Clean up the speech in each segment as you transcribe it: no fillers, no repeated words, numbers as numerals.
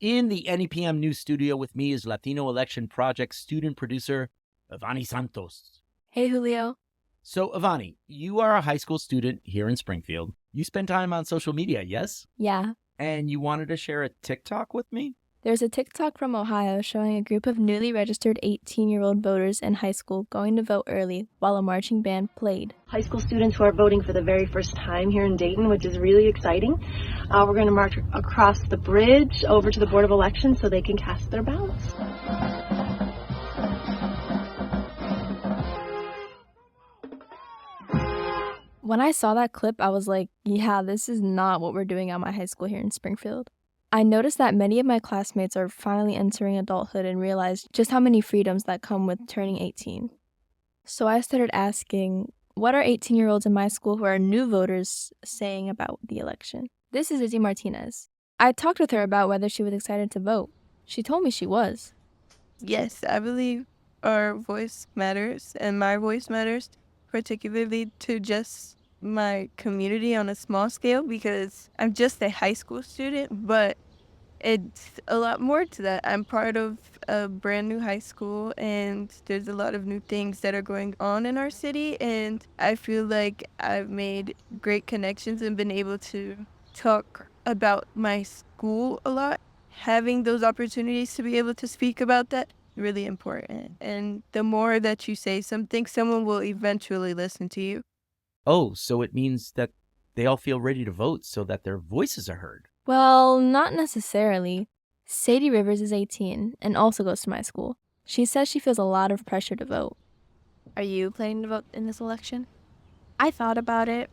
In the NEPM News Studio with me is Latino Election Project student producer, Evanni Santos. Hey, Julio. So, Evanni, you are a high school student here in Springfield. You spend time on social media, yes? Yeah. And you wanted to share a TikTok with me? There's a TikTok from Ohio showing a group of newly registered 18-year-old voters in high school going to vote early while a marching band played. High school students who are voting for the very first time here in Dayton, which is really exciting. We're going to march across the bridge over to the Board of Elections so they can cast their ballots. When I saw that clip, I was like, yeah, this is not what we're doing at my high school here in Springfield. I noticed that many of my classmates are finally entering adulthood and realized just how many freedoms that come with turning 18. So I started asking, what are 18-year-olds in my school who are new voters saying about the election? This is Izzy Martinez. I talked with her about whether she was excited to vote. She told me she was. Yes, I believe our voice matters, and my voice matters, particularly to just my community on a small scale, because I'm just a high school student, but it's a lot more to that. I'm part of a brand new high school, and there's a lot of new things that are going on in our city, and I feel like I've made great connections and been able to talk about my school a lot. Having those opportunities to be able to speak about that, really important. And the more that you say something, someone will eventually listen to you. Oh, so it means that they all feel ready to vote so that their voices are heard. Well, not necessarily. Sadie Rivers is 18 and also goes to my school. She says she feels a lot of pressure to vote. Are you planning to vote in this election? I thought about it.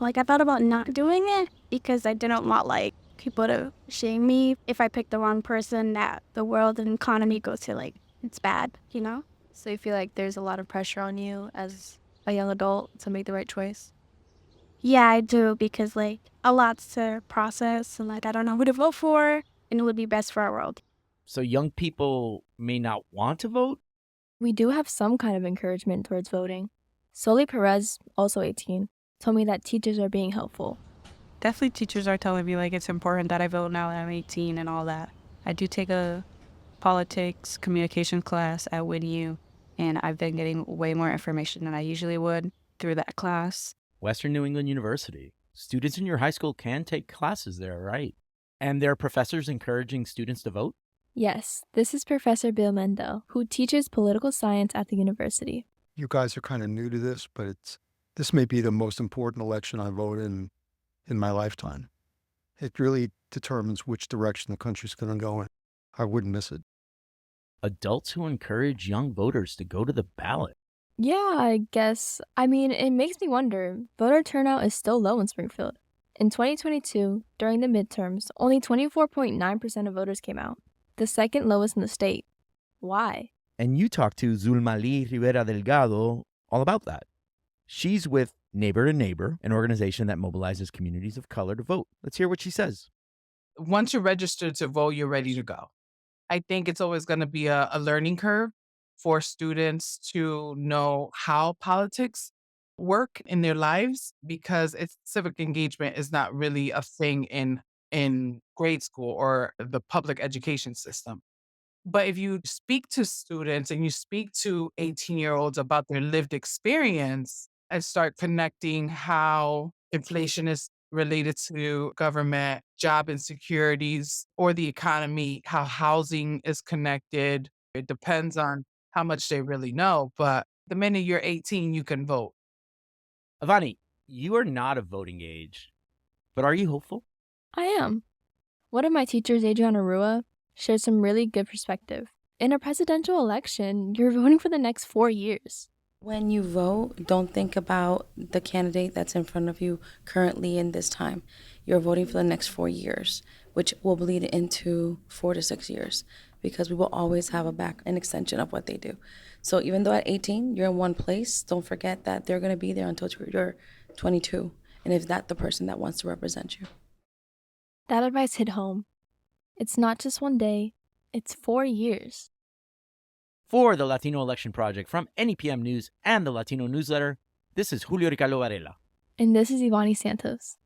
I thought about not doing it because I didn't want, people to shame me if I picked the wrong person, that the world and economy goes to, it's bad, you know? So you feel like there's a lot of pressure on you as a young adult to make the right choice? Yeah, I do, because, a lot's to process, and, I don't know who to vote for, and it would be best for our world. So young people may not want to vote? We do have some kind of encouragement towards voting. Soli Perez, also 18, told me that teachers are being helpful. Definitely teachers are telling me, it's important that I vote now that I'm 18 and all that. I do take a politics communication class at WinU, and I've been getting way more information than I usually would through that class. Western New England University. Students in your high school can take classes there, right? And there are professors encouraging students to vote? Yes, this is Professor Bill Mendel, who teaches political science at the university. You guys are kind of new to this, but this may be the most important election I vote in my lifetime. It really determines which direction the country's going to go in. I wouldn't miss it. Adults who encourage young voters to go to the ballot. Yeah, I guess. It makes me wonder. Voter turnout is still low in Springfield. In 2022, during the midterms, only 24.9% of voters came out, the second lowest in the state. Why? And you talked to Zulmali Rivera Delgado all about that. She's with Neighbor to Neighbor, an organization that mobilizes communities of color to vote. Let's hear what she says. Once you're registered to vote, you're ready to go. I think it's always going to be a learning curve for students to know how politics work in their lives, because civic engagement is not really a thing in grade school or the public education system. But if you speak to students and you speak to 18-year-olds about their lived experience and start connecting how inflation is related to government, job insecurities, or the economy, how housing is connected, it depends on how much they really know. But the minute you're 18, you can vote. Evanni, you are not of voting age, but are you hopeful? I am. One of my teachers, Adriana Rua, shared some really good perspective. In a presidential election, you're voting for the next 4 years. When you vote, don't think about the candidate that's in front of you currently in this time. You're voting for the next 4 years, which will bleed into 4 to 6 years, because we will always have an extension of what they do. So even though at 18, you're in one place, don't forget that they're going to be there until you're 22. And if that's the person that wants to represent you. That advice hit home. It's not just 1 day, it's 4 years. For the Latino Election Project from NEPM News and the Latino Newsletter, this is Julio Ricardo Varela. And this is Evanni Santos.